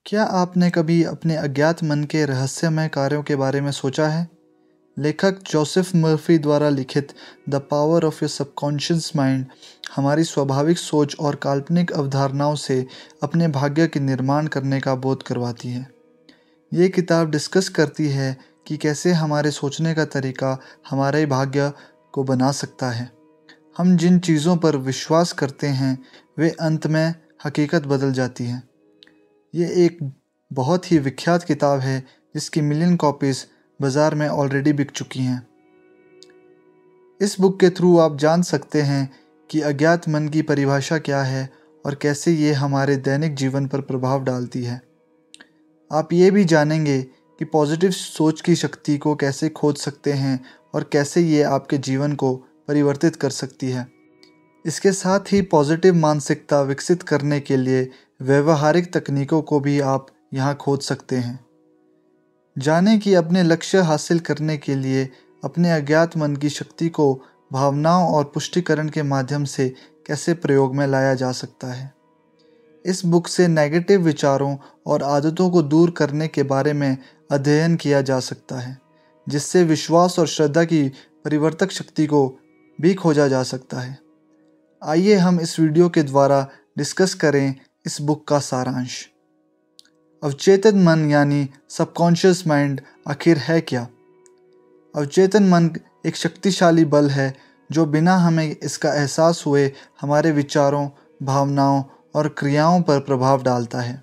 क्या आपने कभी अपने अज्ञात मन के रहस्यमय कार्यों के बारे में सोचा है? लेखक जोसेफ मर्फी द्वारा लिखित the power of your subconscious mind हमारी स्वाभाविक सोच और काल्पनिक अवधारणाओं से अपने भाग्य के निर्माण करने का बोध करवाती है। ये किताब डिस्कस करती है कि कैसे हमारे सोचने का तरीका हमारे भाग्य को बना सकता है। हम जिन चीज़ों पर विश्वास करते हैं वे अंत में हकीकत बदल जाती हैं। ये एक बहुत ही विख्यात किताब है जिसकी मिलियन कॉपीज़ बाज़ार में ऑलरेडी बिक चुकी हैं। इस बुक के थ्रू आप जान सकते हैं कि अज्ञात मन की परिभाषा क्या है और कैसे ये हमारे दैनिक जीवन पर प्रभाव डालती है। आप ये भी जानेंगे कि पॉजिटिव सोच की शक्ति को कैसे खोज सकते हैं और कैसे ये आपके जीवन को परिवर्तित कर सकती है। इसके साथ ही पॉजिटिव मानसिकता विकसित करने के लिए व्यवहारिक तकनीकों को भी आप यहाँ खोज सकते हैं। जानें कि अपने लक्ष्य हासिल करने के लिए अपने अज्ञात मन की शक्ति को भावनाओं और पुष्टिकरण के माध्यम से कैसे प्रयोग में लाया जा सकता है। इस बुक से नेगेटिव विचारों और आदतों को दूर करने के बारे में अध्ययन किया जा सकता है, जिससे विश्वास और श्रद्धा की परिवर्तक शक्ति को भी खोजा जा सकता है। आइए हम इस वीडियो के द्वारा डिस्कस करें इस बुक का सारांश। अवचेतन मन यानी सबकॉन्शियस माइंड आखिर है क्या? अवचेतन मन एक शक्तिशाली बल है जो बिना हमें इसका एहसास हुए हमारे विचारों, भावनाओं और क्रियाओं पर प्रभाव डालता है।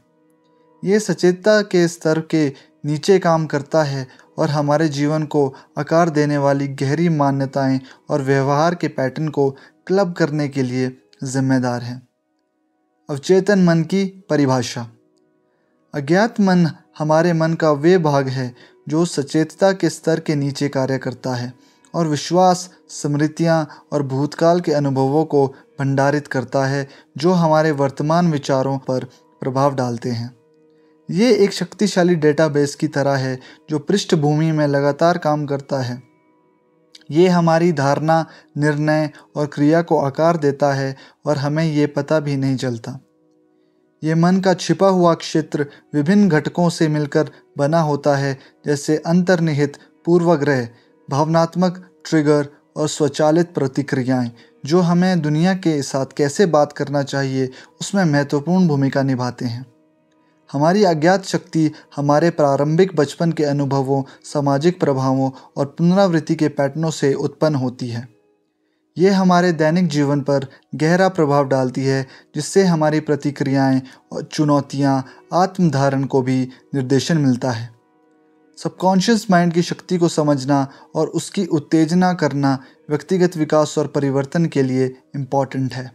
ये सचेतता के स्तर के नीचे काम करता है और हमारे जीवन को आकार देने वाली गहरी मान्यताएं और व्यवहार के पैटर्न को क्लब करने के लिए जिम्मेदार है। अवचेतन मन की परिभाषा। अज्ञात मन हमारे मन का वे भाग है जो सचेतता के स्तर के नीचे कार्य करता है और विश्वास, स्मृतियाँ और भूतकाल के अनुभवों को भंडारित करता है जो हमारे वर्तमान विचारों पर प्रभाव डालते हैं। ये एक शक्तिशाली डेटाबेस की तरह है जो पृष्ठभूमि में लगातार काम करता है। ये हमारी धारणा, निर्णय और क्रिया को आकार देता है और हमें ये पता भी नहीं चलता। ये मन का छिपा हुआ क्षेत्र विभिन्न घटकों से मिलकर बना होता है, जैसे अंतर्निहित पूर्वाग्रह, भावनात्मक ट्रिगर और स्वचालित प्रतिक्रियाएं, जो हमें दुनिया के साथ कैसे बात करना चाहिए उसमें महत्वपूर्ण भूमिका निभाते हैं। हमारी अज्ञात शक्ति हमारे प्रारंभिक बचपन के अनुभवों, सामाजिक प्रभावों और पुनरावृत्ति के पैटर्नों से उत्पन्न होती है। ये हमारे दैनिक जीवन पर गहरा प्रभाव डालती है, जिससे हमारी प्रतिक्रियाएं और चुनौतियां, आत्मधारण को भी निर्देशन मिलता है। सबकॉन्शियस माइंड की शक्ति को समझना और उसकी उत्तेजना करना व्यक्तिगत विकास और परिवर्तन के लिए इम्पॉर्टेंट है।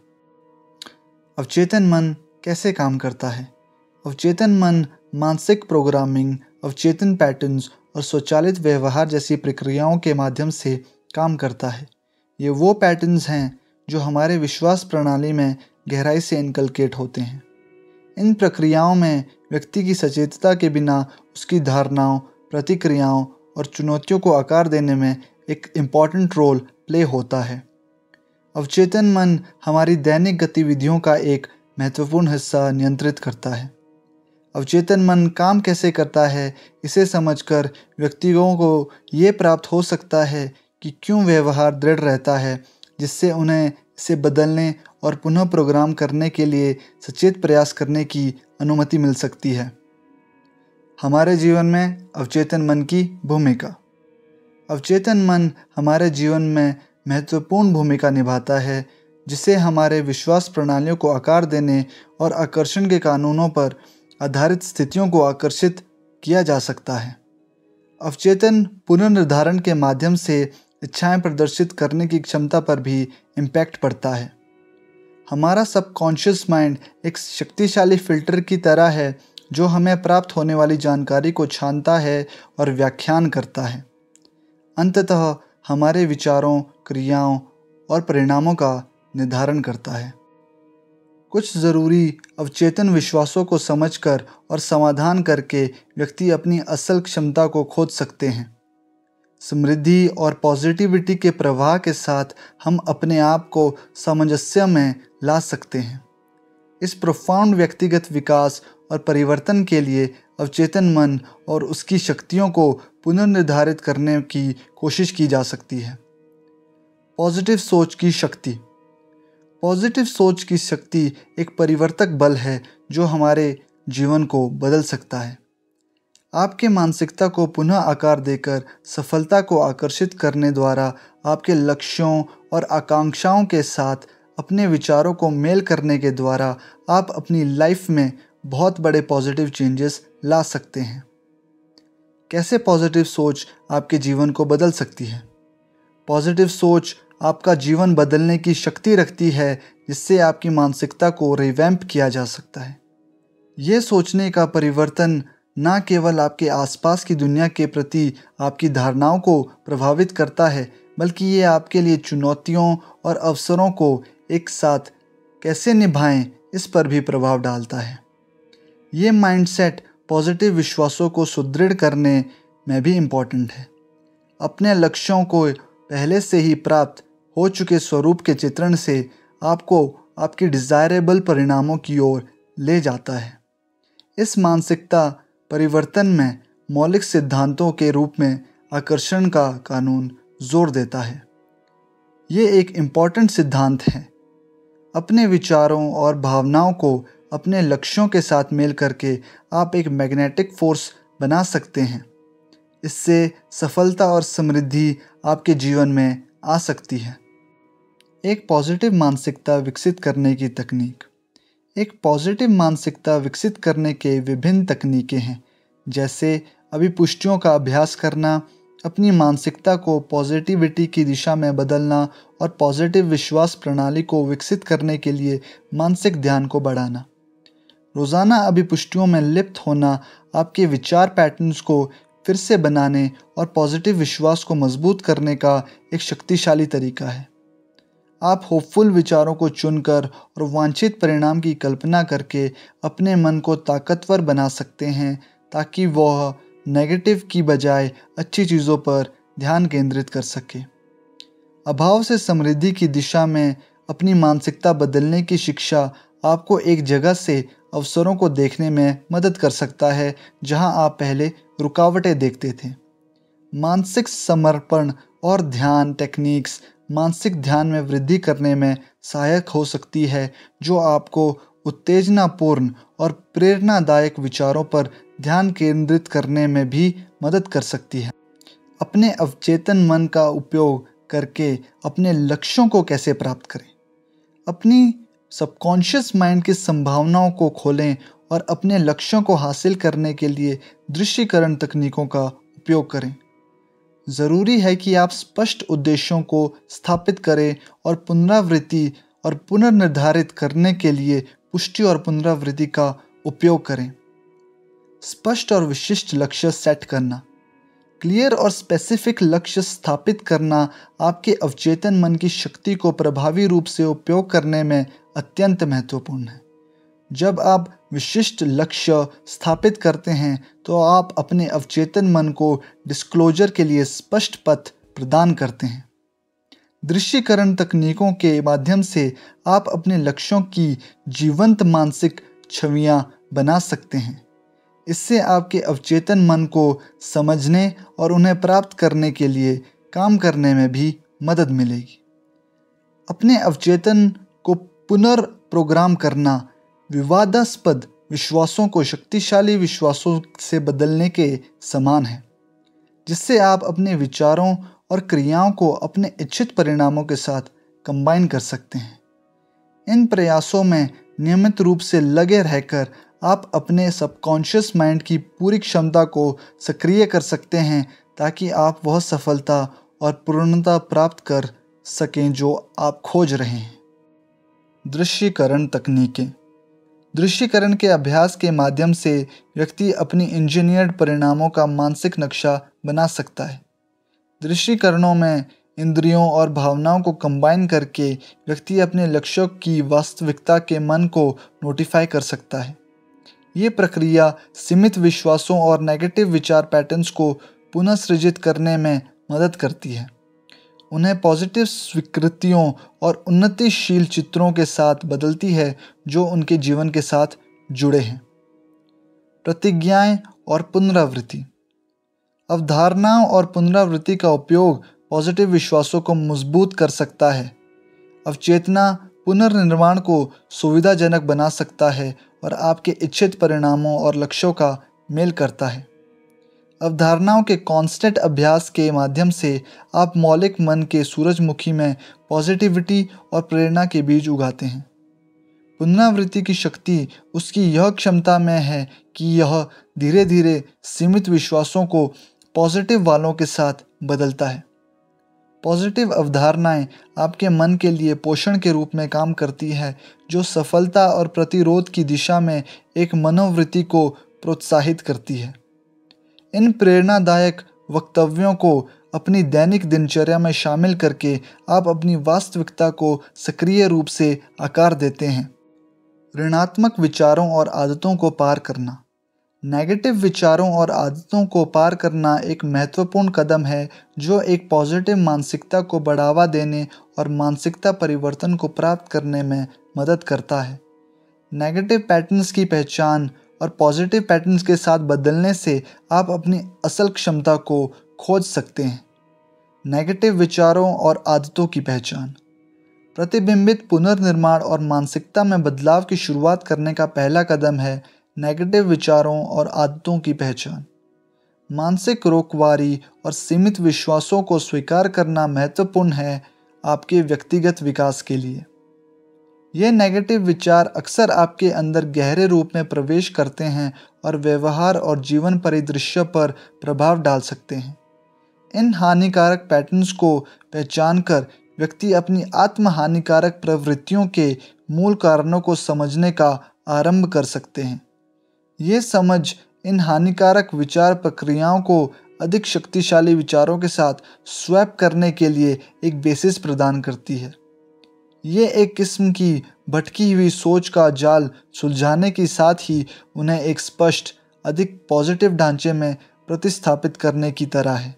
अवचेतन मन कैसे काम करता है? अवचेतन मन मानसिक प्रोग्रामिंग, अवचेतन पैटर्न्स और स्वचालित व्यवहार जैसी प्रक्रियाओं के माध्यम से काम करता है। ये वो पैटर्न्स हैं जो हमारे विश्वास प्रणाली में गहराई से इनकलकेट होते हैं। इन प्रक्रियाओं में व्यक्ति की सचेतता के बिना उसकी धारणाओं, प्रतिक्रियाओं और चुनौतियों को आकार देने में एक इम्पॉर्टेंट रोल प्ले होता है। अवचेतन मन हमारी दैनिक गतिविधियों का एक महत्वपूर्ण हिस्सा नियंत्रित करता है। अवचेतन मन काम कैसे करता है, इसे समझकर व्यक्तियों को ये प्राप्त हो सकता है कि क्यों व्यवहार दृढ़ रहता है, जिससे उन्हें इसे बदलने और पुनः प्रोग्राम करने के लिए सचेत प्रयास करने की अनुमति मिल सकती है। हमारे जीवन में अवचेतन मन की भूमिका। अवचेतन मन हमारे जीवन में महत्वपूर्ण भूमिका निभाता है, जिसे हमारे विश्वास प्रणालियों को आकार देने और आकर्षण के कानूनों पर आधारित स्थितियों को आकर्षित किया जा सकता है। अवचेतन पुनर्निर्धारण के माध्यम से इच्छाएं प्रदर्शित करने की क्षमता पर भी इम्पैक्ट पड़ता है। हमारा सबकॉन्शियस माइंड एक शक्तिशाली फिल्टर की तरह है जो हमें प्राप्त होने वाली जानकारी को छानता है और व्याख्यान करता है। अंततः हमारे विचारों, क्रियाओं और परिणामों का निर्धारण करता है। कुछ ज़रूरी अवचेतन विश्वासों को समझकर और समाधान करके व्यक्ति अपनी असल क्षमता को खोज सकते हैं। समृद्धि और पॉजिटिविटी के प्रवाह के साथ हम अपने आप को सामंजस्य में ला सकते हैं। इस प्रोफाउंड व्यक्तिगत विकास और परिवर्तन के लिए अवचेतन मन और उसकी शक्तियों को पुनर्निर्धारित करने की कोशिश की जा सकती है। पॉजिटिव सोच की शक्ति। पॉजिटिव सोच की शक्ति एक परिवर्तक बल है जो हमारे जीवन को बदल सकता है। आपके मानसिकता को पुनः आकार देकर सफलता को आकर्षित करने द्वारा आपके लक्ष्यों और आकांक्षाओं के साथ अपने विचारों को मेल करने के द्वारा आप अपनी लाइफ में बहुत बड़े पॉजिटिव चेंजेस ला सकते हैं। कैसे पॉजिटिव सोच आपके जीवन को बदल सकती है? पॉजिटिव सोच आपका जीवन बदलने की शक्ति रखती है, जिससे आपकी मानसिकता को रिवैम्प किया जा सकता है। ये सोचने का परिवर्तन न केवल आपके आसपास की दुनिया के प्रति आपकी धारणाओं को प्रभावित करता है, बल्कि ये आपके लिए चुनौतियों और अवसरों को एक साथ कैसे निभाएं इस पर भी प्रभाव डालता है। ये माइंडसेट पॉजिटिव विश्वासों को सुदृढ़ करने में भी इम्पॉर्टेंट है। अपने लक्ष्यों को पहले से ही प्राप्त हो चुके स्वरूप के चित्रण से आपको आपकी डिज़ायरेबल परिणामों की ओर ले जाता है। इस मानसिकता परिवर्तन में मौलिक सिद्धांतों के रूप में आकर्षण का कानून जोर देता है। ये एक इम्पॉर्टेंट सिद्धांत है। अपने विचारों और भावनाओं को अपने लक्ष्यों के साथ मेल करके आप एक मैग्नेटिक फोर्स बना सकते हैं। इससे सफलता और समृद्धि आपके जीवन में आ सकती है। एक पॉजिटिव मानसिकता विकसित करने की तकनीक। एक पॉजिटिव मानसिकता विकसित करने के विभिन्न तकनीकें हैं, जैसे अभिपुष्टियों का अभ्यास करना, अपनी मानसिकता को पॉजिटिविटी की दिशा में बदलना और पॉजिटिव विश्वास प्रणाली को विकसित करने के लिए मानसिक ध्यान को बढ़ाना। रोज़ाना अभिपुष्टियों में लिप्त होना आपके विचार पैटर्न्स को फिर से बनाने और पॉजिटिव विश्वास को मजबूत करने का एक शक्तिशाली तरीका है। आप होपफुल विचारों को चुनकर और वांछित परिणाम की कल्पना करके अपने मन को ताकतवर बना सकते हैं, ताकि वह नेगेटिव की बजाय अच्छी चीज़ों पर ध्यान केंद्रित कर सके। अभाव से समृद्धि की दिशा में अपनी मानसिकता बदलने की शिक्षा आपको एक जगह से अवसरों को देखने में मदद कर सकता है जहां आप पहले रुकावटें देखते थे। मानसिक समर्पण और ध्यान टेक्निक्स मानसिक ध्यान में वृद्धि करने में सहायक हो सकती है, जो आपको उत्तेजनापूर्ण और प्रेरणादायक विचारों पर ध्यान केंद्रित करने में भी मदद कर सकती है। अपने अवचेतन मन का उपयोग करके अपने लक्ष्यों को कैसे प्राप्त करें? अपनी सबकॉन्शियस माइंड की संभावनाओं को खोलें और अपने लक्ष्यों को हासिल करने के लिए दृश्यीकरण तकनीकों का उपयोग करें। ज़रूरी है कि आप स्पष्ट उद्देश्यों को स्थापित करें और पुनरावृत्ति और पुनर्निर्धारित करने के लिए पुष्टि और पुनरावृत्ति का उपयोग करें। स्पष्ट और विशिष्ट लक्ष्य सेट करना। क्लियर और स्पेसिफिक लक्ष्य स्थापित करना आपके अवचेतन मन की शक्ति को प्रभावी रूप से उपयोग करने में अत्यंत महत्वपूर्ण है। जब आप विशिष्ट लक्ष्य स्थापित करते हैं तो आप अपने अवचेतन मन को डिस्क्लोजर के लिए स्पष्ट पथ प्रदान करते हैं। दृश्यीकरण तकनीकों के माध्यम से आप अपने लक्ष्यों की जीवंत मानसिक छवियां बना सकते हैं। इससे आपके अवचेतन मन को समझने और उन्हें प्राप्त करने के लिए काम करने में भी मदद मिलेगी। अपने अवचेतन को पुनर्प्रोग्राम करना विवादास्पद विश्वासों को शक्तिशाली विश्वासों से बदलने के समान है, जिससे आप अपने विचारों और क्रियाओं को अपने इच्छित परिणामों के साथ कंबाइन कर सकते हैं। इन प्रयासों में नियमित रूप से लगे रहकर आप अपने सबकॉन्शियस माइंड की पूरी क्षमता को सक्रिय कर सकते हैं, ताकि आप वह सफलता और पूर्णता प्राप्त कर सकें जो आप खोज रहे हैं। दृश्यीकरण तकनीकें। दृश्यीकरण के अभ्यास के माध्यम से व्यक्ति अपनी इंजीनियर्ड परिणामों का मानसिक नक्शा बना सकता है। दृश्यीकरणों में इंद्रियों और भावनाओं को कंबाइन करके व्यक्ति अपने लक्ष्यों की वास्तविकता के मन को नोटिफाई कर सकता है। ये प्रक्रिया सीमित विश्वासों और नेगेटिव विचार पैटर्न्स को पुनः सृजित करने में मदद करती है, उन्हें पॉजिटिव स्वीकृतियों और उन्नतिशील चित्रों के साथ बदलती है जो उनके जीवन के साथ जुड़े हैं। प्रतिज्ञाएं और पुनरावृत्ति। अवधारणाओं और पुनरावृत्ति का उपयोग पॉजिटिव विश्वासों को मजबूत कर सकता है। अवचेतना पुनर्निर्माण को सुविधाजनक बना सकता है और आपके इच्छित परिणामों और लक्ष्यों का मेल करता है। अवधारणाओं के कांस्टेंट अभ्यास के माध्यम से आप मौलिक मन के सूरजमुखी में पॉजिटिविटी और प्रेरणा के बीज उगाते हैं। पुनरावृत्ति की शक्ति उसकी यह क्षमता में है कि यह धीरे धीरे सीमित विश्वासों को पॉजिटिव वालों के साथ बदलता है। पॉजिटिव अवधारणाएं आपके मन के लिए पोषण के रूप में काम करती है, जो सफलता और प्रतिरोध की दिशा में एक मनोवृत्ति को प्रोत्साहित करती है। इन प्रेरणादायक वक्तव्यों को अपनी दैनिक दिनचर्या में शामिल करके आप अपनी वास्तविकता को सक्रिय रूप से आकार देते हैं। ऋणात्मक विचारों और आदतों को पार करना। नेगेटिव विचारों और आदतों को पार करना एक महत्वपूर्ण कदम है जो एक पॉजिटिव मानसिकता को बढ़ावा देने और मानसिकता परिवर्तन को प्राप्त करने में मदद करता है। नेगेटिव पैटर्न्स की पहचान और पॉजिटिव पैटर्न्स के साथ बदलने से आप अपनी असल क्षमता को खोज सकते हैं। नेगेटिव विचारों और आदतों की पहचान। प्रतिबिंबित पुनर्निर्माण और मानसिकता में बदलाव की शुरुआत करने का पहला कदम है नेगेटिव विचारों और आदतों की पहचान। मानसिक रोकवारी और सीमित विश्वासों को स्वीकार करना महत्वपूर्ण है आपके व्यक्तिगत विकास के लिए। ये नेगेटिव विचार अक्सर आपके अंदर गहरे रूप में प्रवेश करते हैं और व्यवहार और जीवन परिदृश्य पर प्रभाव डाल सकते हैं। इन हानिकारक पैटर्न्स को पहचानकर व्यक्ति अपनी आत्म हानिकारक प्रवृत्तियों के मूल कारणों को समझने का आरंभ कर सकते हैं। ये समझ इन हानिकारक विचार प्रक्रियाओं को अधिक शक्तिशाली विचारों के साथ स्वैप करने के लिए एक बेसिस प्रदान करती है। ये एक किस्म की भटकी हुई सोच का जाल सुलझाने के साथ ही उन्हें एक स्पष्ट, अधिक पॉजिटिव ढांचे में प्रतिस्थापित करने की तरह है।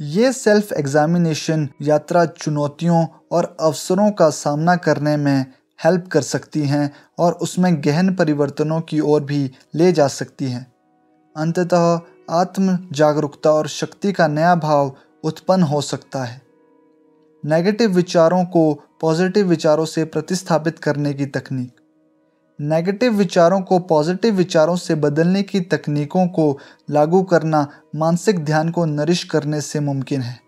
ये सेल्फ एग्जामिनेशन यात्रा चुनौतियों और अवसरों का सामना करने में हेल्प कर सकती हैं और उसमें गहन परिवर्तनों की ओर भी ले जा सकती हैं। अंततः आत्म जागरूकता और शक्ति का नया भाव उत्पन्न हो सकता है। नेगेटिव विचारों को पॉजिटिव विचारों से प्रतिस्थापित करने की तकनीक। नेगेटिव विचारों को पॉजिटिव विचारों से बदलने की तकनीकों को लागू करना मानसिक ध्यान को नरिश करने से मुमकिन है।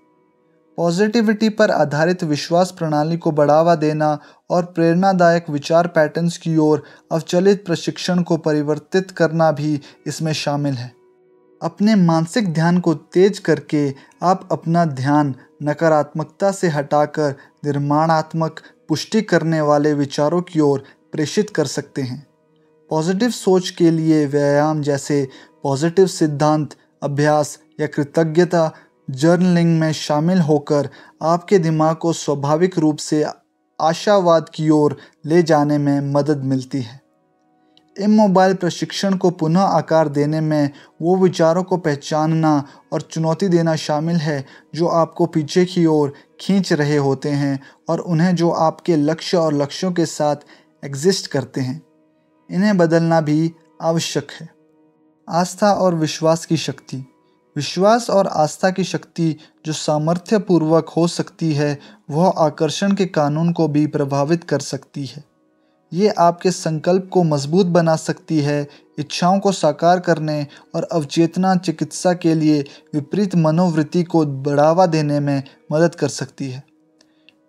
पॉजिटिविटी पर आधारित विश्वास प्रणाली को बढ़ावा देना और प्रेरणादायक विचार पैटर्न्स की ओर अवचलित प्रशिक्षण को परिवर्तित करना भी इसमें शामिल है। अपने मानसिक ध्यान को तेज करके आप अपना ध्यान नकारात्मकता से हटाकर निर्माणात्मक, पुष्टि करने वाले विचारों की ओर प्रेषित कर सकते हैं। पॉजिटिव सोच के लिए व्यायाम जैसे पॉजिटिव सिद्धांत अभ्यास या कृतज्ञता जर्नलिंग में शामिल होकर आपके दिमाग को स्वाभाविक रूप से आशावाद की ओर ले जाने में मदद मिलती है। इमोबाइल प्रशिक्षण को पुनः आकार देने में वो विचारों को पहचानना और चुनौती देना शामिल है जो आपको पीछे की ओर खींच रहे होते हैं और उन्हें जो आपके लक्ष्य और लक्ष्यों के साथ एग्जिस्ट करते हैं। इन्हें बदलना भी आवश्यक है। आस्था और विश्वास की शक्ति। विश्वास और आस्था की शक्ति जो सामर्थ्यपूर्वक हो सकती है वह आकर्षण के कानून को भी प्रभावित कर सकती है। ये आपके संकल्प को मजबूत बना सकती है, इच्छाओं को साकार करने और अवचेतना चिकित्सा के लिए विपरीत मनोवृत्ति को बढ़ावा देने में मदद कर सकती है।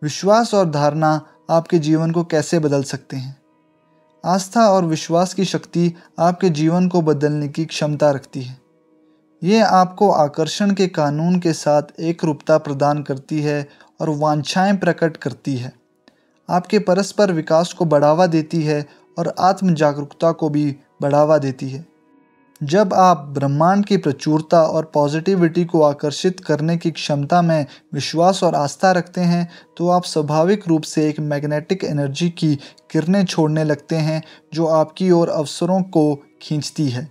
विश्वास और धारणा आपके जीवन को कैसे बदल सकते हैं? आस्था और विश्वास की शक्ति आपके जीवन को बदलने की क्षमता रखती है। ये आपको आकर्षण के कानून के साथ एकरूपता प्रदान करती है और वांछाएं प्रकट करती है। आपके परस्पर विकास को बढ़ावा देती है और आत्म जागरूकता को भी बढ़ावा देती है। जब आप ब्रह्मांड की प्रचुरता और पॉजिटिविटी को आकर्षित करने की क्षमता में विश्वास और आस्था रखते हैं तो आप स्वाभाविक रूप से एक मैग्नेटिक एनर्जी की किरणें छोड़ने लगते हैं जो आपकी ओर अवसरों को खींचती है।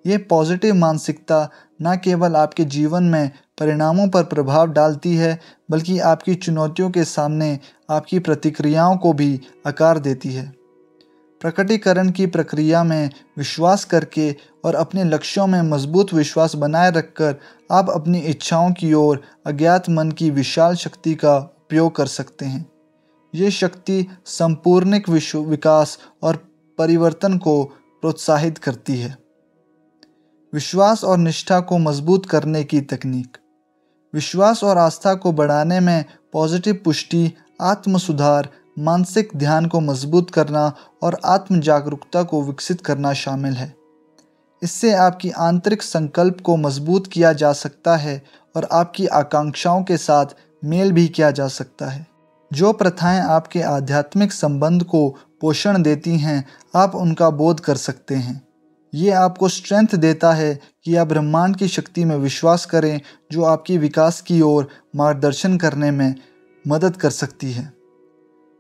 ये पॉजिटिव मानसिकता न केवल आपके जीवन में परिणामों पर प्रभाव डालती है बल्कि आपकी चुनौतियों के सामने आपकी प्रतिक्रियाओं को भी आकार देती है। प्रकटीकरण की प्रक्रिया में विश्वास करके और अपने लक्ष्यों में मजबूत विश्वास बनाए रखकर आप अपनी इच्छाओं की ओर अज्ञात मन की विशाल शक्ति का उपयोग कर सकते हैं। ये शक्ति संपूर्णिक विकास और परिवर्तन को प्रोत्साहित करती है। विश्वास और निष्ठा को मजबूत करने की तकनीक। विश्वास और आस्था को बढ़ाने में पॉजिटिव पुष्टि, आत्म सुधार, मानसिक ध्यान को मजबूत करना और आत्म जागरूकता को विकसित करना शामिल है। इससे आपकी आंतरिक संकल्प को मजबूत किया जा सकता है और आपकी आकांक्षाओं के साथ मेल भी किया जा सकता है। जो प्रथाएं आपके आध्यात्मिक संबंध को पोषण देती हैं, आप उनका बोध कर सकते हैं। ये आपको स्ट्रेंथ देता है कि आप ब्रह्मांड की शक्ति में विश्वास करें, जो आपकी विकास की ओर मार्गदर्शन करने में मदद कर सकती है।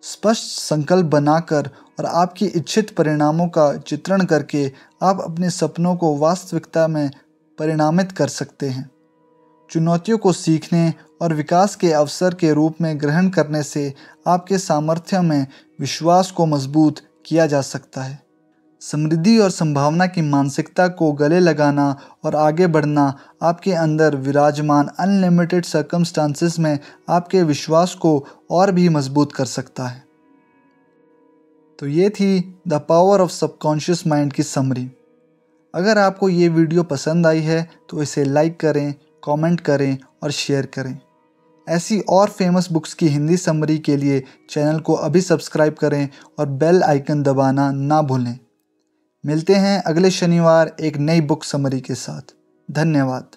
स्पष्ट संकल्प बनाकर और आपकी इच्छित परिणामों का चित्रण करके आप अपने सपनों को वास्तविकता में परिणामित कर सकते हैं। चुनौतियों को सीखने और विकास के अवसर के रूप में ग्रहण करने से आपके सामर्थ्य में विश्वास को मजबूत किया जा सकता है। समृद्धि और संभावना की मानसिकता को गले लगाना और आगे बढ़ना आपके अंदर विराजमान अनलिमिटेड सर्कमस्टांसेस में आपके विश्वास को और भी मजबूत कर सकता है। तो ये थी the power of subconscious mind की समरी। अगर आपको ये वीडियो पसंद आई है तो इसे लाइक करें, कमेंट करें और शेयर करें। ऐसी और फेमस बुक्स की हिंदी समरी के लिए चैनल को अभी सब्सक्राइब करें और बेल आइकन दबाना ना भूलें। मिलते हैं अगले शनिवार एक नई बुक समरी के साथ। धन्यवाद।